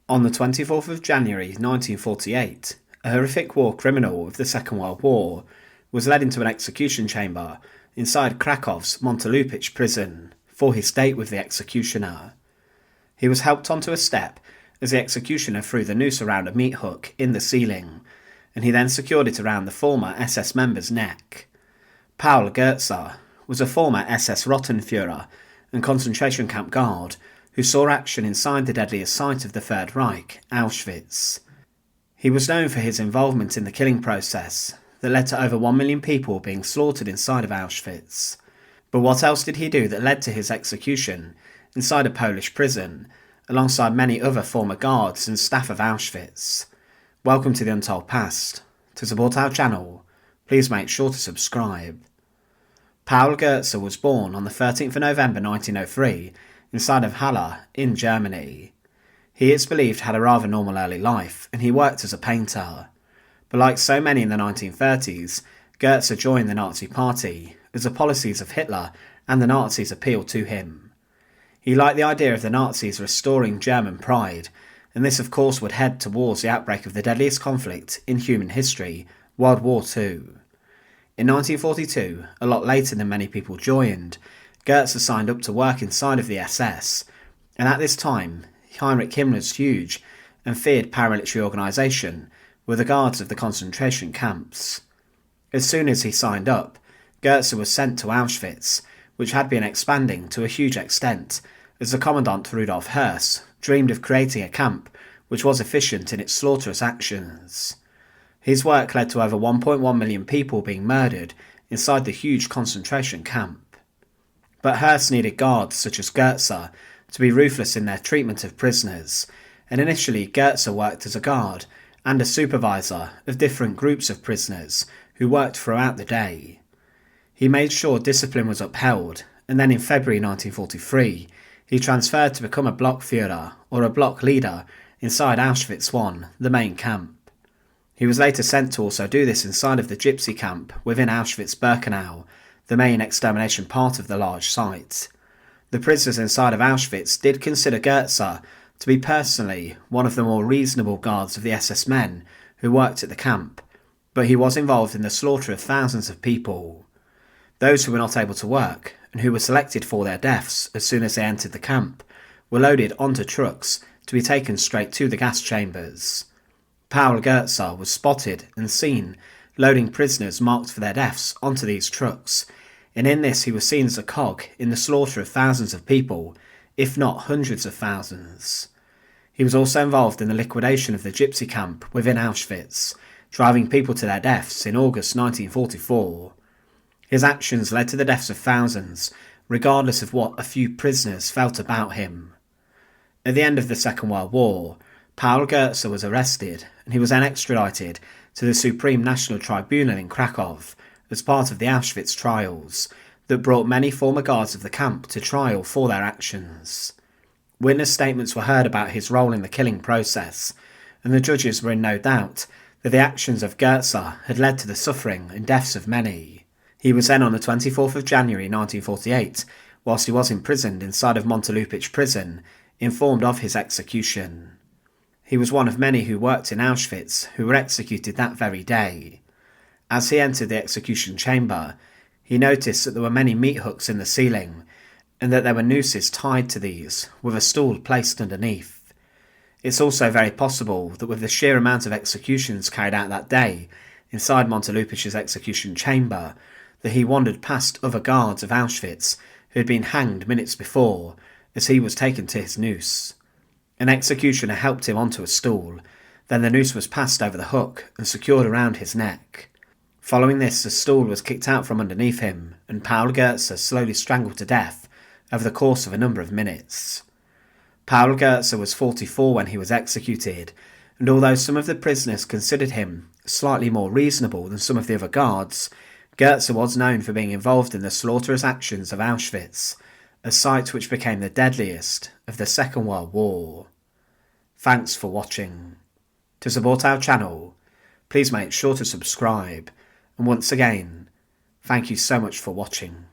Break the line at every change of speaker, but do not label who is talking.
On the 24th of January 1948, a horrific war criminal of the Second World War was led into an execution chamber inside Krakow's Montelupich prison for his date with the executioner. He was helped onto a step as the executioner threw the noose around a meat hook in the ceiling, and he then secured it around the former SS member's neck. Paul Götze was a former SS Rottenführer and concentration camp guard who saw action inside the deadliest site of the Third Reich, Auschwitz. He was known for his involvement in the killing process that led to over 1 million people being slaughtered inside of Auschwitz. But what else did he do that led to his execution inside a Polish prison, alongside many other former guards and staff of Auschwitz? Welcome to The Untold Past. To support our channel, please make sure to subscribe. Paul Götze was born on the 13th of November 1903 inside of Halle in Germany. He, it's believed, had a rather normal early life, and he worked as a painter. But like so many in the 1930s, Götze joined the Nazi Party as the policies of Hitler and the Nazis appealed to him. He liked the idea of the Nazis restoring German pride, and this of course would head towards the outbreak of the deadliest conflict in human history, World War II. In 1942, a lot later than many people joined, Götze signed up to work inside of the SS, and at this time, Heinrich Himmler's huge and feared paramilitary organisation were the guards of the concentration camps. As soon as he signed up, Götze was sent to Auschwitz, which had been expanding to a huge extent, as the Commandant Rudolf Höss dreamed of creating a camp which was efficient in its slaughterous actions. His work led to over 1.1 million people being murdered inside the huge concentration camp. But Höss needed guards such as Götze to be ruthless in their treatment of prisoners, and initially Götze worked as a guard and a supervisor of different groups of prisoners who worked throughout the day. He made sure discipline was upheld, and then in February 1943 he transferred to become a Blockführer, or a block leader, inside Auschwitz I, the main camp. He was later sent to also do this inside of the Gypsy camp within Auschwitz-Birkenau, the main extermination part of the large site. The prisoners inside of Auschwitz did consider Götze to be personally one of the more reasonable guards of the SS men who worked at the camp, but he was involved in the slaughter of thousands of people. Those who were not able to work, and who were selected for their deaths as soon as they entered the camp, were loaded onto trucks to be taken straight to the gas chambers. Paul Götze was spotted and seen loading prisoners marked for their deaths onto these trucks, and in this he was seen as a cog in the slaughter of thousands of people, if not hundreds of thousands. He was also involved in the liquidation of the Gypsy camp within Auschwitz, driving people to their deaths in August 1944. His actions led to the deaths of thousands, regardless of what a few prisoners felt about him. At the end of the Second World War, Paul Götze was arrested, and he was then extradited to the Supreme National Tribunal in Krakow as part of the Auschwitz trials that brought many former guards of the camp to trial for their actions. Witness statements were heard about his role in the killing process, and the judges were in no doubt that the actions of Götze had led to the suffering and deaths of many. He was then on the 24th of January 1948, whilst he was imprisoned inside of Montelupich prison, informed of his execution. He was one of many who worked in Auschwitz who were executed that very day. As he entered the execution chamber, he noticed that there were many meat hooks in the ceiling, and that there were nooses tied to these, with a stool placed underneath. It's also very possible that with the sheer amount of executions carried out that day inside Montelupich's execution chamber, that he wandered past other guards of Auschwitz who had been hanged minutes before, as he was taken to his noose. An executioner helped him onto a stool, then the noose was passed over the hook and secured around his neck. Following this, the stool was kicked out from underneath him, and Paul Götze slowly strangled to death over the course of a number of minutes. Paul Götze was 44 when he was executed, and although some of the prisoners considered him slightly more reasonable than some of the other guards, Götze was known for being involved in the slaughterous actions of Auschwitz, a site which became the deadliest of the Second World War. Thanks for watching. To support our channel, please make sure to subscribe, and once again, thank you so much for watching.